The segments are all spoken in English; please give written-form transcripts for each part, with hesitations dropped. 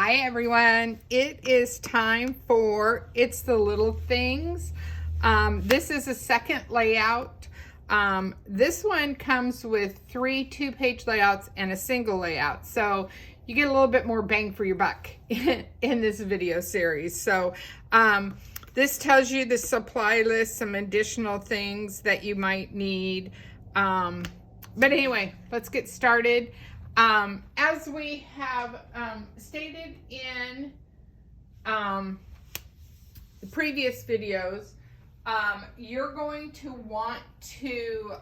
Hi everyone, it is time for It's the Little Things. This is a second layout. This one comes with 3 2-page layouts and a single layout. So you get a little bit more bang for your buck in this video series. So this tells you the supply list, some additional things that you might need. But anyway, let's get started. As we have stated in the previous videos, you're going to want to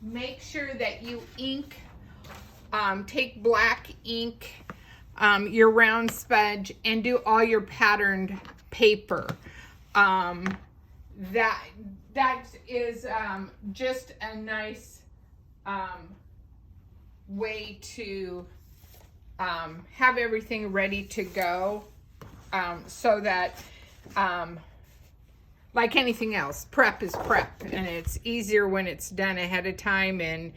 make sure that you ink, take black ink, your round smudge, and do all your patterned paper. That is just a nice way to have everything ready to go, so that like anything else, prep is prep, and it's easier when it's done ahead of time, and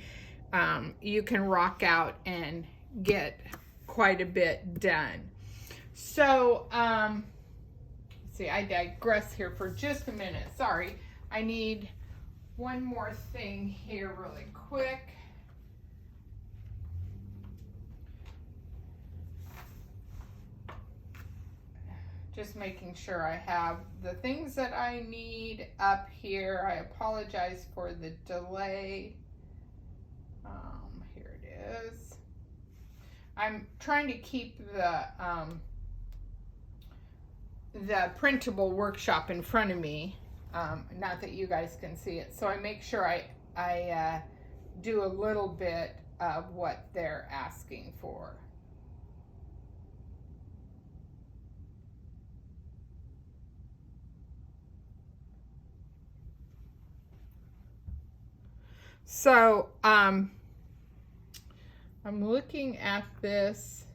you can rock out and get quite a bit done. So see, I digress here for just a minute. Sorry, I need one more thing here really quick. Just making sure I have the things that I need up here. I apologize for the delay. Here it is. I'm trying to keep the printable workshop in front of me. Not that you guys can see it, so I make sure I do a little bit of what they're asking for. So I'm looking at this.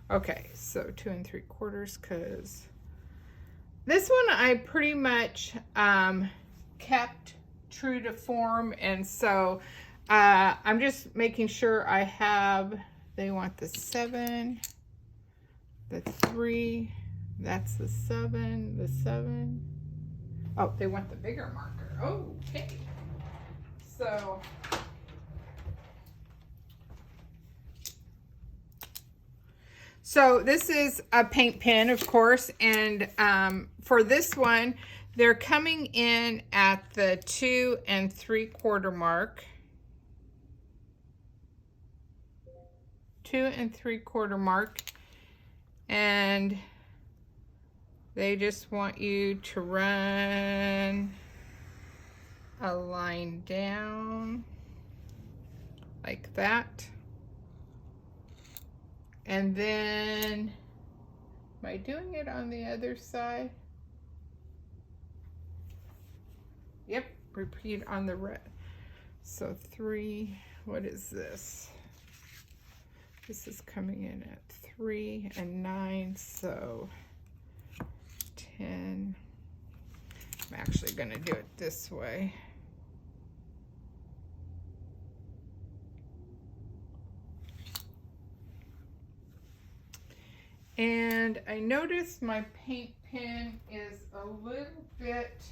Okay, so 2 3/4, because this one I pretty much kept true to form, and so I'm just making sure I have, they want the 7, the 3, that's the 7, the 7. Oh, they want the bigger marker. Oh, okay. So this is a paint pen, of course, and for this one, they're coming in at the 2 3/4 mark. 2 3/4 mark, and they just want you to run a line down like that. And then, am I doing it on the other side? Yep, repeat on the red. So 3, what is this? This is coming in at 3 and 9, so 10. I'm actually gonna do it this way. And I noticed my paint pen is a little bit,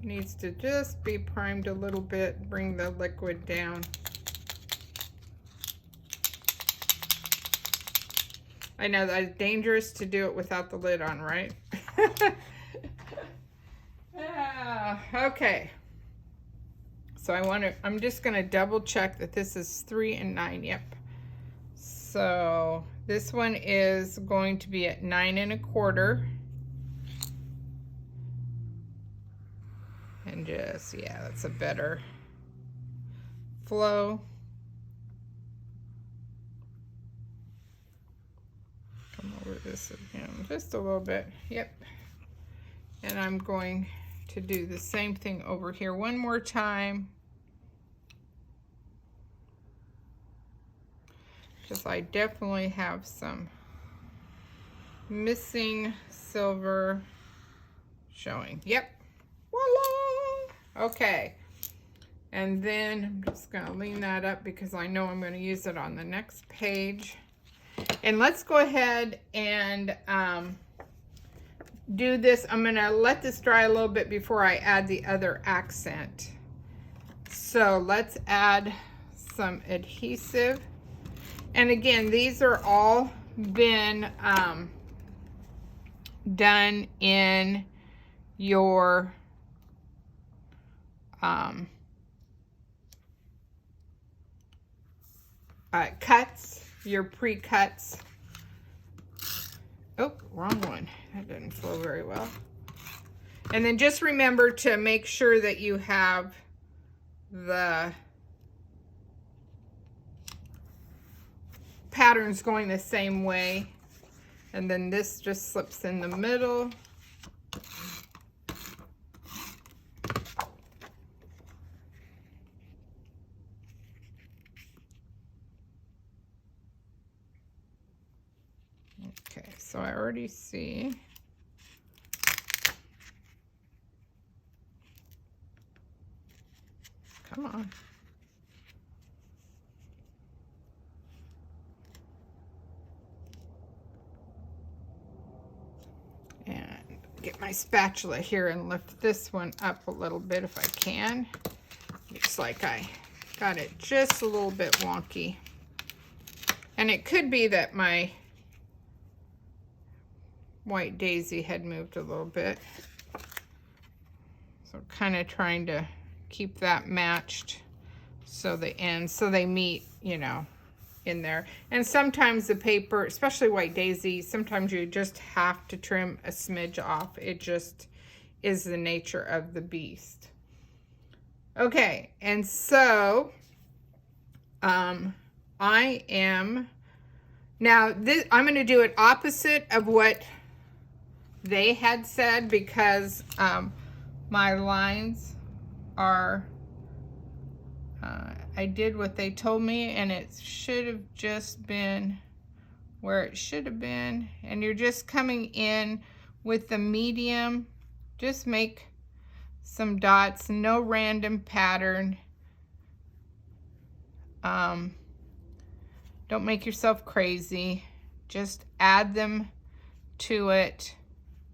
needs to just be primed a little bit, bring the liquid down. I know that's dangerous to do it without the lid on, right? Okay. So I'm just gonna double check that this is 3 and 9, yep. So this one is going to be at 9 1/4. And just, yeah, that's a better flow. Come over this again, just a little bit, yep. And I'm going to do the same thing over here one more time, because I definitely have some missing silver showing. Yep, voila. Okay, And then I'm just going to lean that up because I know I'm going to use it on the next page. And let's go ahead and do this. I'm going to let this dry a little bit before I add the other accent. So let's add some adhesive. And again, these are all been done in your cuts, your pre-cuts. Oh, wrong one. That didn't flow very well. And then just remember to make sure that you have the patterns going the same way. And then this just slips in the middle. Okay, so I already see. Come on. And get my spatula here and lift this one up a little bit if I can. Looks like I got it just a little bit wonky. And it could be that my white daisy had moved a little bit. So kind of trying to keep that matched so the ends, so they meet, you know, in there. And sometimes the paper, especially white daisy, sometimes you just have to trim a smidge off. It just is the nature of the beast. Okay, and so I am now this, I'm going to do it opposite of what they had said because my lines are I did what they told me, and it should have just been where it should have been. And you're just coming in with the medium. Just make some dots, no random pattern. Don't make yourself crazy. Just add them to it.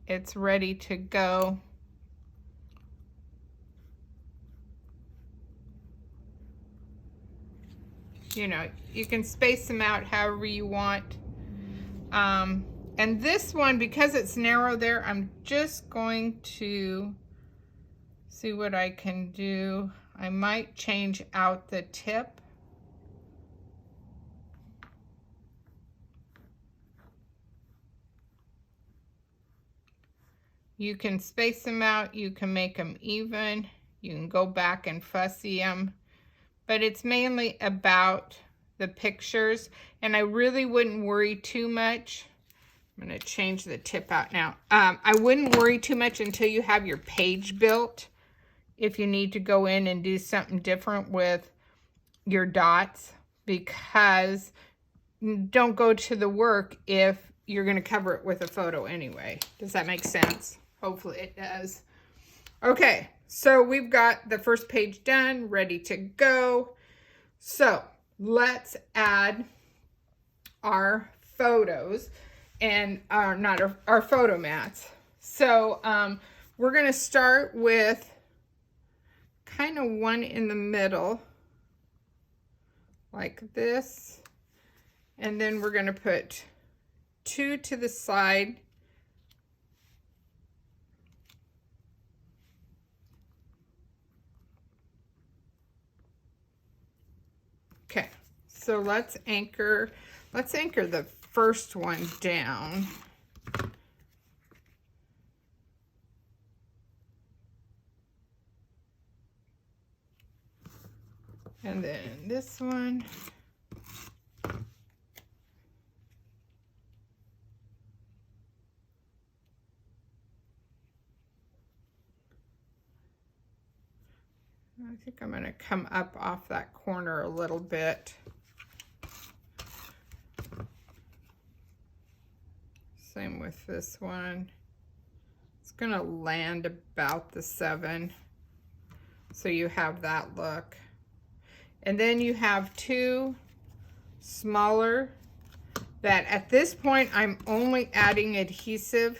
It's ready to go. You know, you can space them out however you want. And this one, because it's narrow there, I'm just going to see what I can do. I might change out the tip. You can space them out, you can make them even, you can go back and fussy them. But it's mainly about the pictures, and I really wouldn't worry too much. I'm going to change the tip out now. I wouldn't worry too much until you have your page built. If you need to go in and do something different with your dots, because don't go to the work if you're going to cover it with a photo anyway. Does that make sense? Hopefully it does. Okay. So we've got the first page done, ready to go. So let's add our photos and our photo mats. So we're going to start with kind of one in the middle like this. And then we're going to put two to the side. Okay, so let's anchor the first one down. And then this one. I think I'm going to come up off that corner a little bit. Same with this one. It's going to land about the 7. So you have that look. And then you have two smaller that at this point I'm only adding adhesive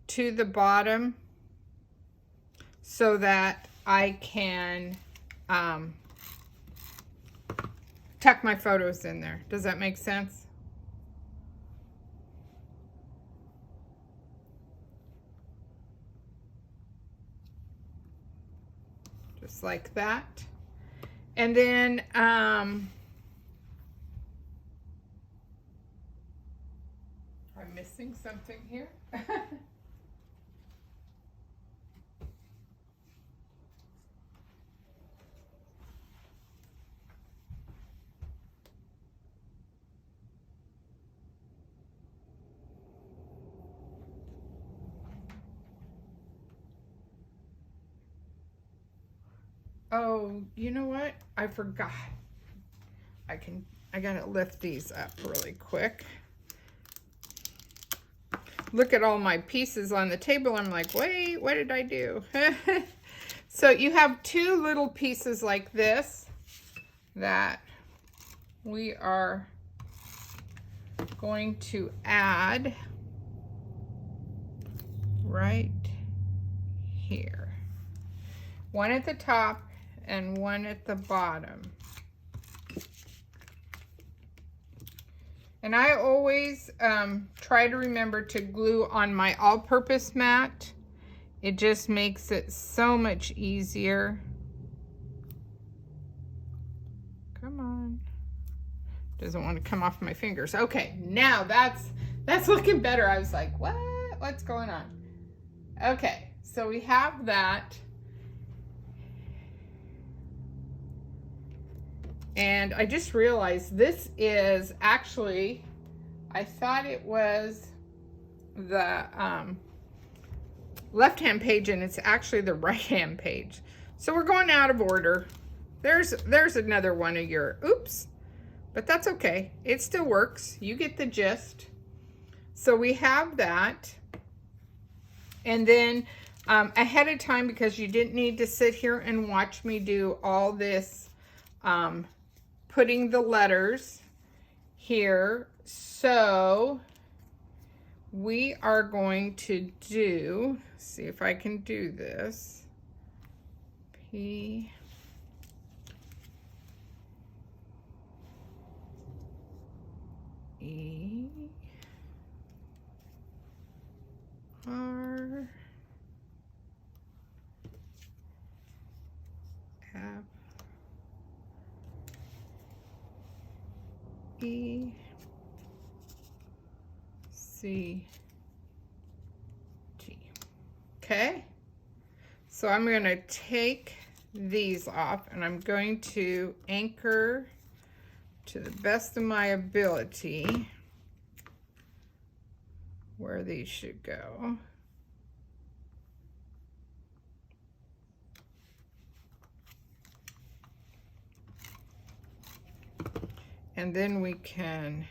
to the bottom so that I can tuck my photos in there. Does that make sense? Just like that. And then I'm missing something here. Oh, you know what? I forgot. I gotta lift these up really quick. Look at all my pieces on the table. I'm like, wait, what did I do? So you have two little pieces like this that we are going to add right here. One at the top and one at the bottom. And I always try to remember to glue on my all-purpose mat. It just makes it so much easier. Come on. Doesn't want to come off my fingers. Okay, now that's looking better. I was like, what? What's going on? Okay, so we have that. And I just realized this is actually, I thought it was the left-hand page and it's actually the right-hand page. So we're going out of order. There's another one of your, oops, but that's okay. It still works. You get the gist. So we have that. And then ahead of time, because you didn't need to sit here and watch me do all this, putting the letters here. So we are going to do, see if I can do this. P E R F E C T. Okay, so I'm going to take these off and I'm going to anchor to the best of my ability where these should go. And then we can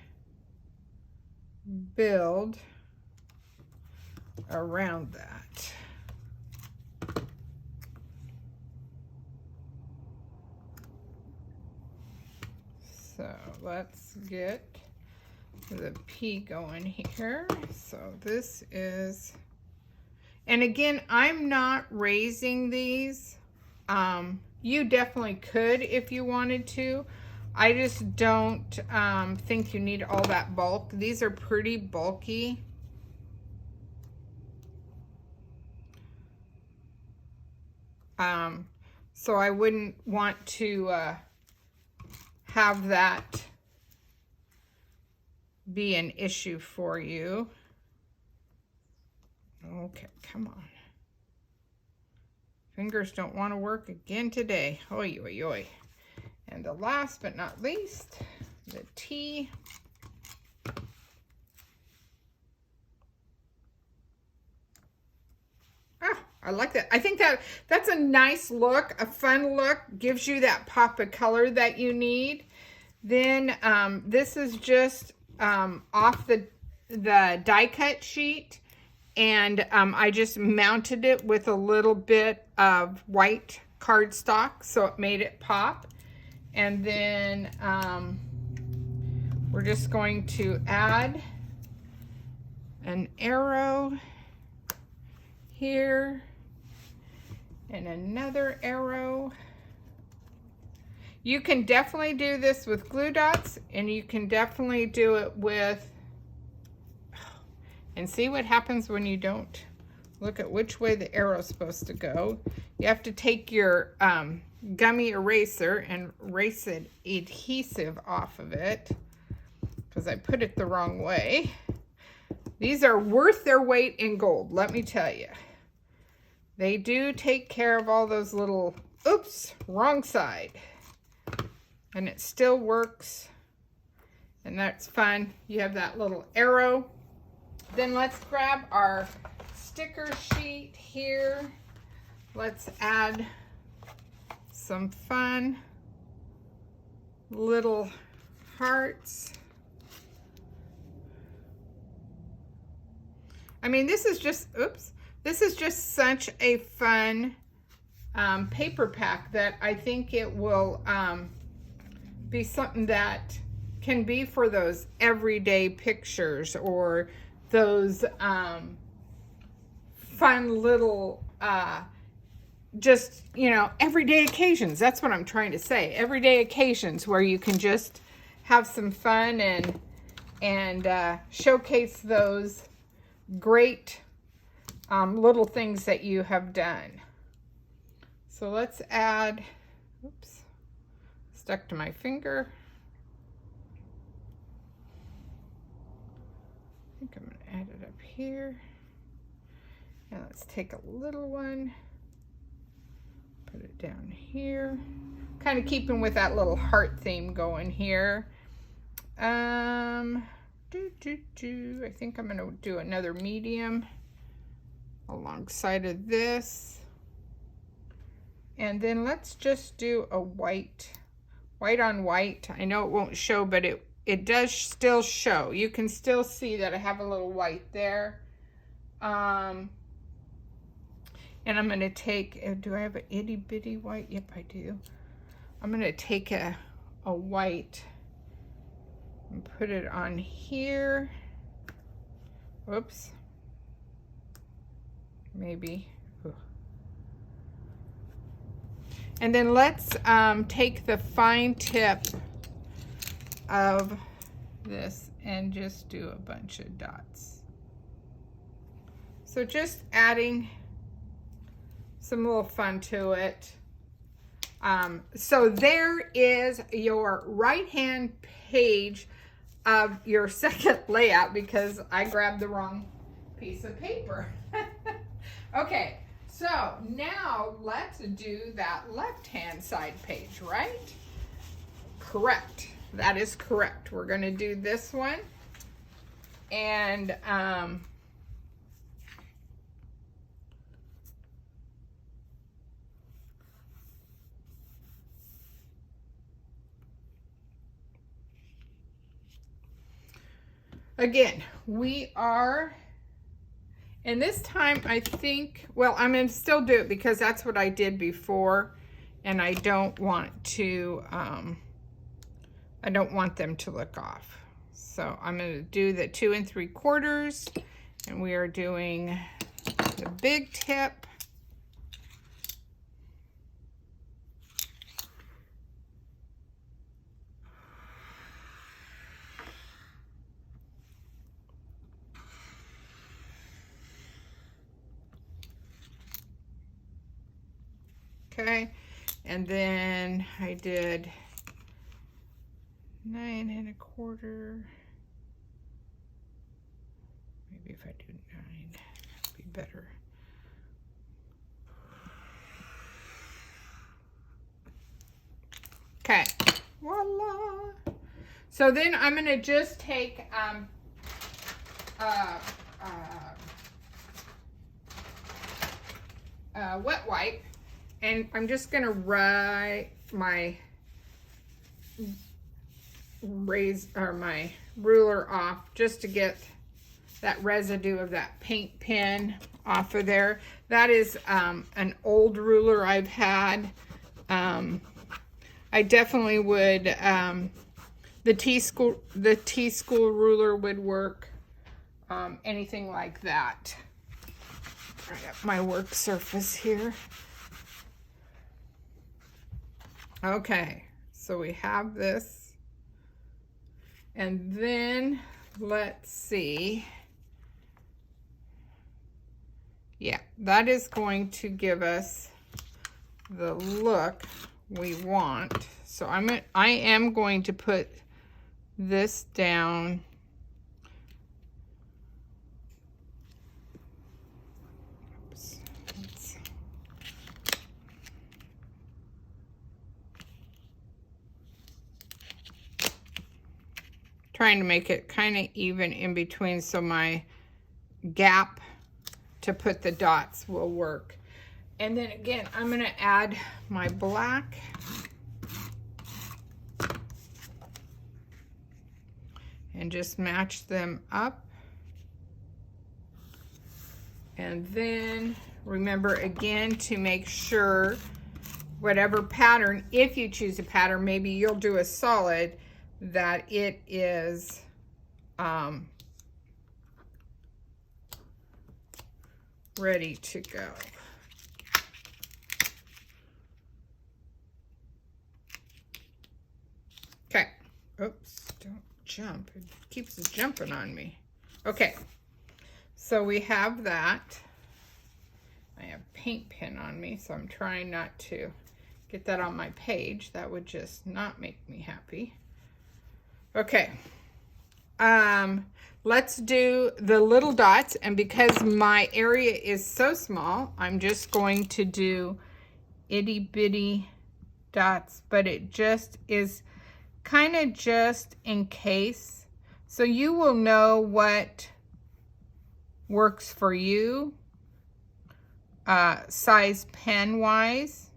build around that. So let's get the P going here. So this is, and again, I'm not raising these. You definitely could if you wanted to. I just don't think you need all that bulk. These are pretty bulky. So I wouldn't want to have that be an issue for you. Okay, come on. Fingers don't want to work again today. Oy, oy, oy. And the last but not least, the T. Ah, I like that. I think that's a nice look, a fun look, gives you that pop of color that you need. Then this is just off the die cut sheet, and I just mounted it with a little bit of white cardstock, so it made it pop. And then we're just going to add an arrow here and another arrow. You can definitely do this with glue dots, and you can definitely do it with, and see what happens when you don't look at which way the arrow is supposed to go. You have to take your gummy eraser and erase the adhesive off of it, because I put it the wrong way. These are worth their weight in gold, let me tell you. They do take care of all those little, oops, wrong side. And it still works, and that's fun. You have that little arrow. Then let's grab our sticker sheet here. Let's add some fun little hearts. I mean, this is just, oops, this is just such a fun paper pack that I think it will be something that can be for those everyday pictures, or those fun little just, you know, everyday occasions. That's what I'm trying to say. Everyday occasions where you can just have some fun and showcase those great little things that you have done. So let's add, oops, stuck to my finger. I think I'm gonna add it up here. And let's take a little one, put it down here. Kind of keeping with that little heart theme going here. I think I'm gonna do another medium alongside of this. And then let's just do a white on white. I know it won't show, but it does still show. You can still see that I have a little white there. And I'm gonna take, do I have an itty bitty white? Yep, I do. I'm gonna take a white and put it on here. Whoops. Maybe. Ooh. And then let's take the fine tip of this and just do a bunch of dots. So just adding some little fun to it. So there is your right-hand page of your second layout, because I grabbed the wrong piece of paper. Okay, so now let's do that left-hand side page, right? Correct. That is correct. We're going to do this one. And again, we are, and this time I think, well, I'm going to still do it because that's what I did before, and I don't want to, I don't want them to look off. So I'm going to do the 2 3/4, and we are doing the big tip. Okay, and then I did 9 1/4. Maybe if I do 9, it'd be better. Okay, voila. So then I'm gonna just take wet wipe, and I'm just gonna write my my ruler off just to get that residue of that paint pen off of there. That is an old ruler I've had. I definitely would, the T-School ruler would work. Anything like that. I got my work surface here. Okay, so we have this. And then let's see. Yeah, that is going to give us the look we want. So I am going to put this down. Oops. Trying to make it kind of even in between so my gap to put the dots will work. And then again, I'm going to add my black. And just match them up. And then remember again to make sure whatever pattern, if you choose a pattern, maybe you'll do a solid, that it is ready to go. Okay. Oops, don't jump. It keeps jumping on me. Okay. So we have that. I have paint pen on me, so I'm trying not to get that on my page. That would just not make me happy. Okay. Let's do the little dots, and because my area is so small, I'm just going to do itty bitty dots, but it just is kind of just in case. So you will know what works for you, size pen wise.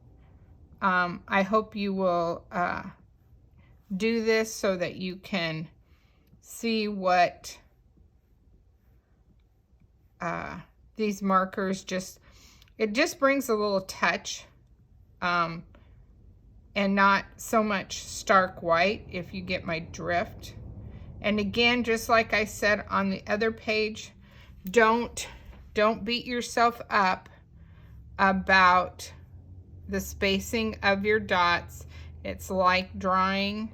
I hope you will do this so that you can see what these markers it just brings a little touch, and not so much stark white, if you get my drift. And again, just like I said on the other page, don't beat yourself up about the spacing of your dots. It's like drawing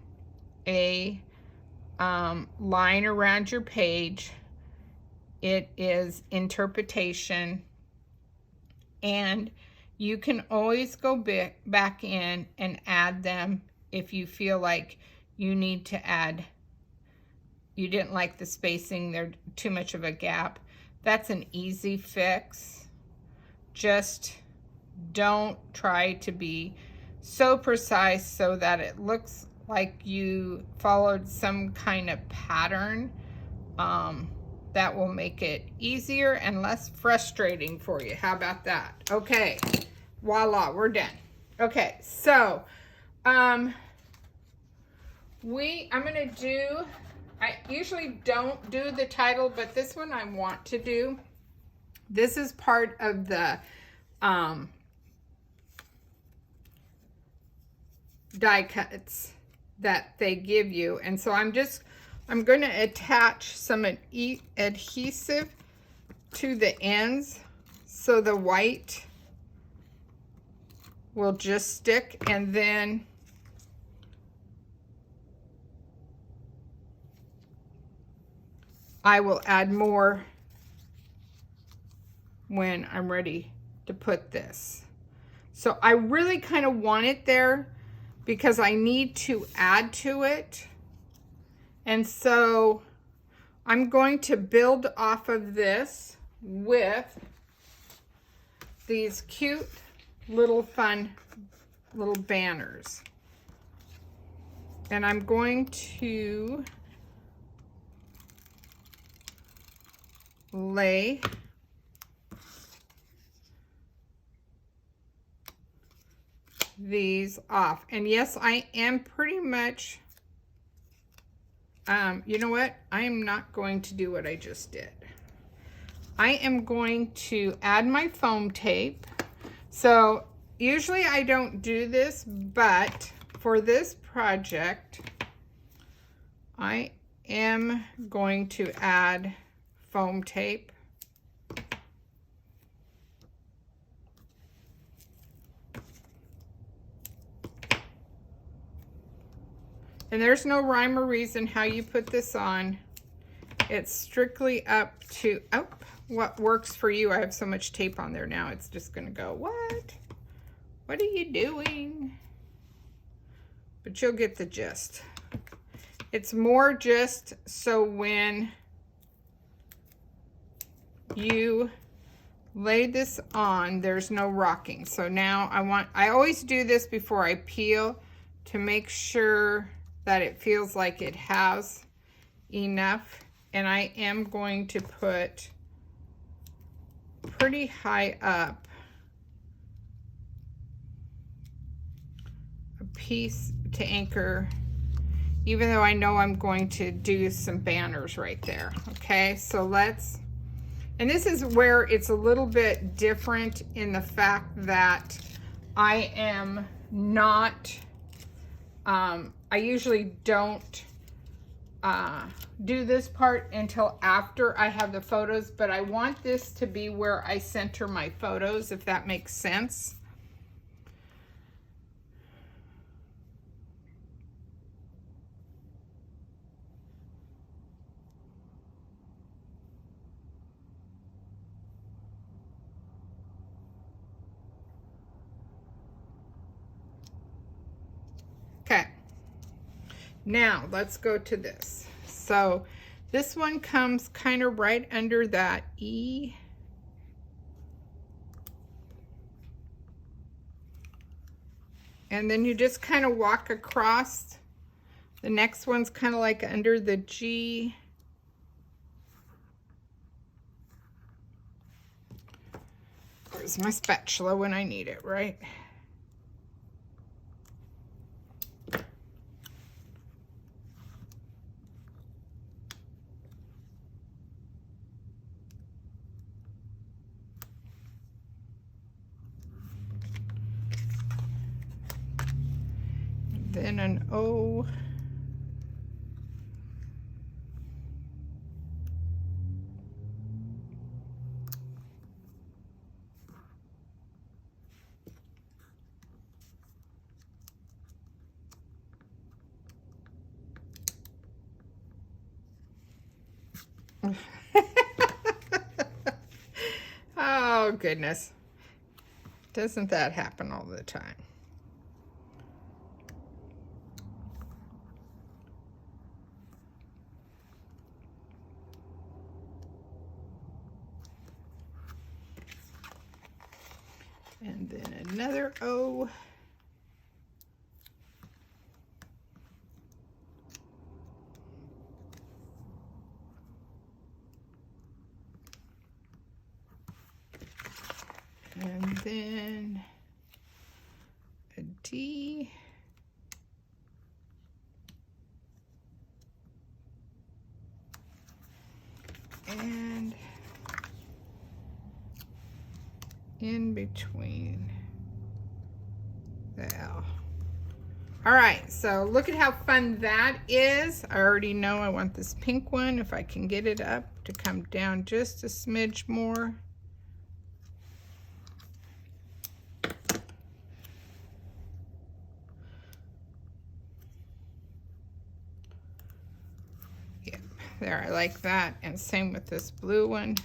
a line around your page. It is interpretation, and you can always go back in and add them if you feel like you need to add. You didn't like the spacing, there's too much of a gap. That's an easy fix. Just don't try to be so precise so that it looks like you followed some kind of pattern. That will make it easier and less frustrating for you. How about that? Okay, voila, we're done. Okay, so I'm gonna do, I usually don't do the title, but this one I want to do. This is part of the die cuts that they give you, and so I'm going to attach some adhesive to the ends so the white will just stick, and then I will add more when I'm ready to put this. So I really kind of want it there because I need to add to it. And so I'm going to build off of this with these cute little fun little banners. And I'm going to lay these off. And yes, I am pretty much, you know what? I am not going to do what I just did. I am going to add my foam tape. So usually I don't do this, but for this project, I am going to add foam tape. And there's no rhyme or reason how you put this on. It's strictly up to what works for you. I have so much tape on there now, it's just gonna go, what? What are you doing? But you'll get the gist. It's more just so when you lay this on, there's no rocking. So now I always do this before I peel to make sure that it feels like it has enough. And I am going to put pretty high up a piece to anchor, even though I know I'm going to do some banners right there. Okay, so and this is where it's a little bit different in the fact that I am not, I usually don't do this part until after I have the photos, but I want this to be where I center my photos, if that makes sense. Okay, now let's go to this. So this one comes kind of right under that E. And then you just kind of walk across. The next one's kind of like under the G. Where's my spatula when I need it, right? Then an O. Oh goodness, doesn't that happen all the time? And then another O. And then a D. And in between the L. All right, so look at how fun that is. I already know I want this pink one. If I can get it up to come down just a smidge more. Yep, there, I like that. And same with this blue one.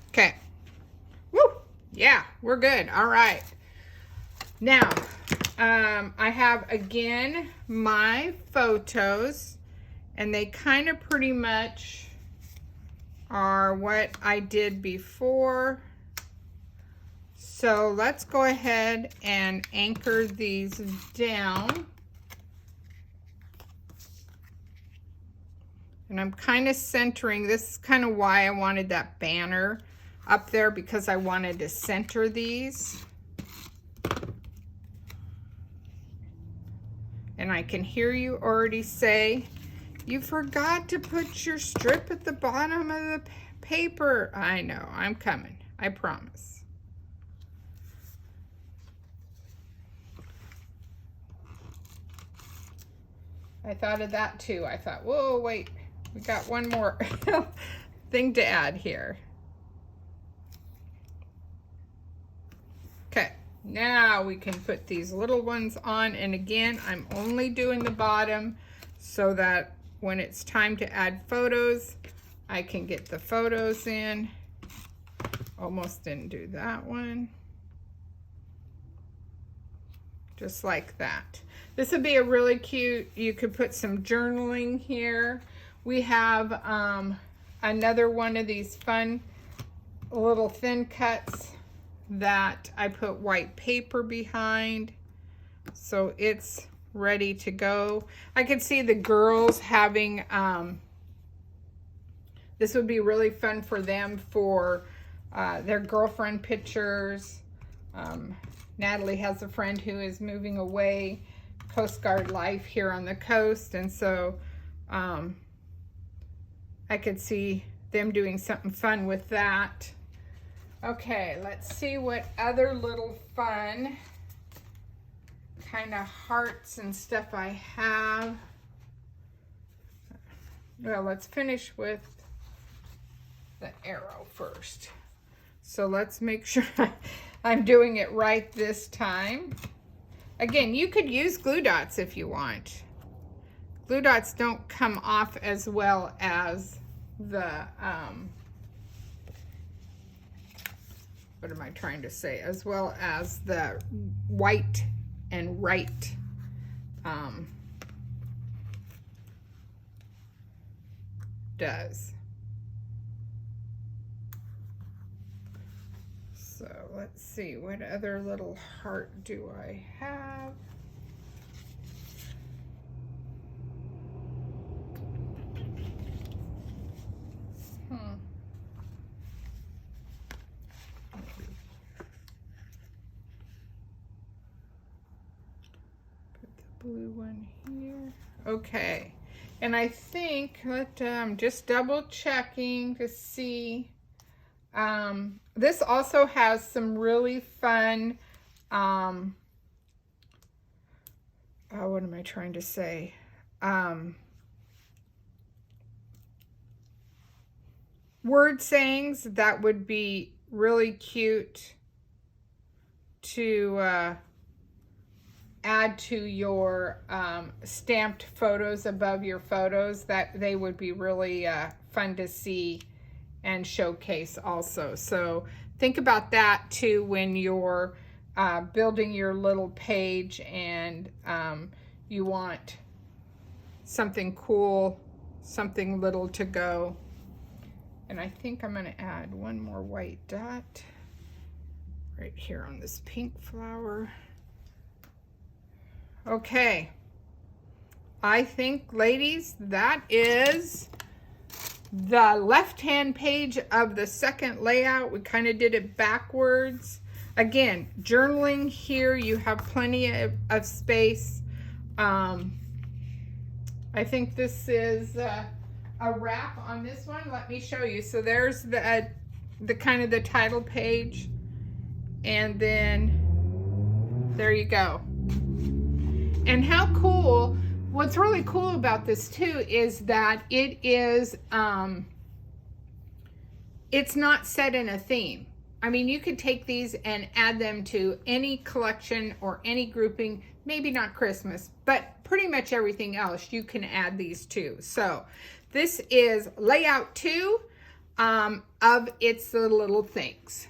Okay. Woo! Yeah, we're good. All right. Now, I have, again, my photos, and they kind of pretty much are what I did before. So let's go ahead and anchor these down. And I'm kind of centering. This is kind of why I wanted that banner up there, because I wanted to center these. And I can hear you already say, you forgot to put your strip at the bottom of the paper. I know, I'm coming, I promise. I thought of that too. I thought, whoa, wait, we got one more thing to add here. Okay, now we can put these little ones on, and again, I'm only doing the bottom so that when it's time to add photos, I can get the photos in. Almost didn't do that one. Just like that. This would be a really cute, you could put some journaling here. We have another one of these fun little thin cuts that I put white paper behind, so it's ready to go. I could see the girls having, this would be really fun for them for their girlfriend pictures. Natalie has a friend who is moving away, Coast Guard life here on the coast, and so I could see them doing something fun with that. Okay, let's see what other little fun kind of hearts and stuff I have. Well, let's finish with the arrow first. So let's make sure I'm doing it right this time. Again, you could use glue dots if you want. Glue dots don't come off as well as the, what am I trying to say? As well as the white and right does. So let's see, what other little heart do I have? Put the blue one here. Okay, and I think, I'm just double checking to see. This also has some really fun, what am I trying to say? Word sayings that would be really cute to add to your stamped photos above your photos. That they would be really fun to see and showcase also. So think about that too when you're building your little page and you want something cool, something little to go. And I think I'm gonna add one more white dot right here on this pink flower. Okay, I think, ladies, that is the left-hand page of the second layout. We kind of did it backwards. Again, journaling here, you have plenty of space. I think this is a wrap on this one. Let me show you. So there's the kind of the title page, and then there you go. And how cool, what's really cool about this too is that it is, it's not set in a theme. I mean, you could take these and add them to any collection or any grouping, maybe not Christmas, but pretty much everything else you can add these to. So this is layout 2 of It's the Little Things.